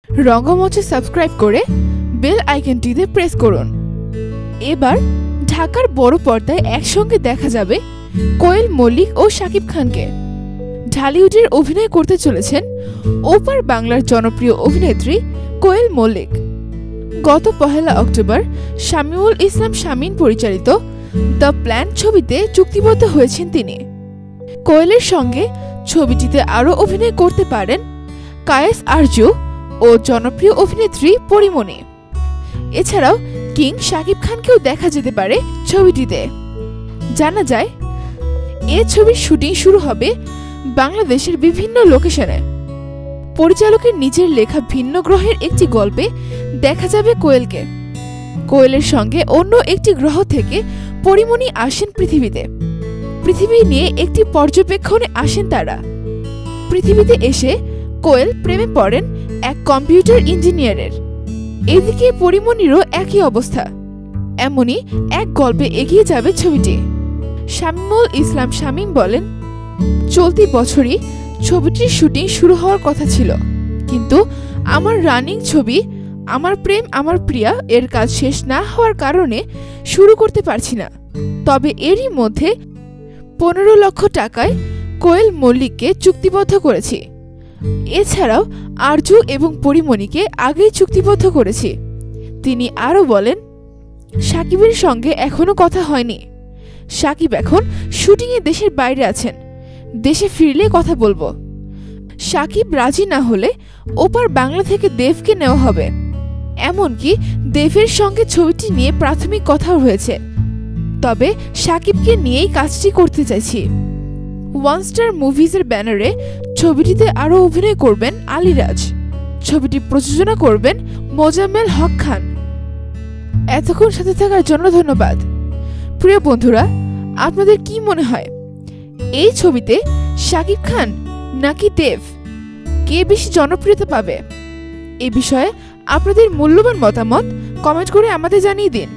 রঙ্গমঞ্চে subscribe করে bell আইকনটিতে press করুন। এবার ঢাকার বড় পর্দায় একসঙ্গে দেখা যাবে কোয়েল মল্লিক ও শাকিব খানকে। ঢালিউডের অভিনয় করতে চলেছেন ওপার বাংলার জনপ্রিয় অভিনেত্রী কোয়েল মল্লিক। গত 1 অক্টোবর শামীমুল ইসলাম শামীম পরিচালিত দ্য প্ল্যান ছবিতে চুক্তিবদ্ধ হয়েছেন তিনি। কোয়েলের সঙ্গে ছবিটিতে আরও অভিনয় করতে পারেন কায়েস আরজু ও জনপ্রিয় অভিনেত্রী পরিমণি। এছাড়াও কিং শাকিব খানকেও দেখা যেতে পারে ছবিটিতে। জানা যায় এ ছবির শুটিং শুরু হবে বাংলাদেশের বিভিন্ন লোকেশনে। পরিচালকের নিজের লেখা ভিন্ন গ্রহের একটি গল্পে দেখা যাবে কোয়েলকে। কোয়েলের সঙ্গে অন্য একটি গ্রহ থেকে পরিমণি আসেন পৃথিবীতে। পৃথিবী নিয়ে একটি পর্যবেক্ষণে আসেন তারা। পৃথিবীতে এসে কোয়েল প্রেমে পড়েন এক কম্পিউটার ইঞ্জিনিয়ারের। এদিকে পরিমণিরও একই অবস্থা। এমনই এক গল্পে এগিয়ে যাবে ছবিটি। শামীমুল ইসলাম শামীম বলেন, চলতি বছরই ছবিটির শুটিং শুরু হওয়ার কথা ছিল, কিন্তু আমার রানিং ছবি আমার প্রেম আমার প্রিয়া এর কাজ শেষ না হওয়ার কারণে শুরু করতে পারছি না। তবে এরই মধ্যে 15 লক্ষ টাকায় কোয়েল মল্লিককে চুক্তিবদ্ধ করেছি। এছাড়াও আরজু এবং পরিমণিকে আগেই চুক্তিবদ্ধ করেছি। তিনি আরও বলেন, শাকিবের সঙ্গে এখনো কথা হয়নি। শাকিব এখন শুটিংয়ে দেশের বাইরে আছেন। দেশে ফিরলে কথা বলবো। শাকিব রাজি না হলে ওপার বাংলা থেকে দেবকে নেওয়া হবে। এমনকি দেবের সঙ্গে ছবিটি নিয়ে প্রাথমিক কথাও হয়েছে। তবে শাকিবকে নিয়েই কাজটি করতে চাইছি। ওয়ান স্টার মুভিজের ব্যানারে ছবিটিতে আরও অভিনয় করবেন আলিরাজ। ছবিটি প্রযোজনা করবেন মোজাম্মেল হক খান। এতক্ষণ সাথে থাকার জন্য ধন্যবাদ। প্রিয় বন্ধুরা, আপনাদের কি মনে হয় এই ছবিতে শাকিব খান নাকি দেব কে বেশি জনপ্রিয়তা পাবে? এ বিষয়ে আপনাদের মূল্যবান মতামত কমেন্ট করে আমাদের জানিয়ে দিন।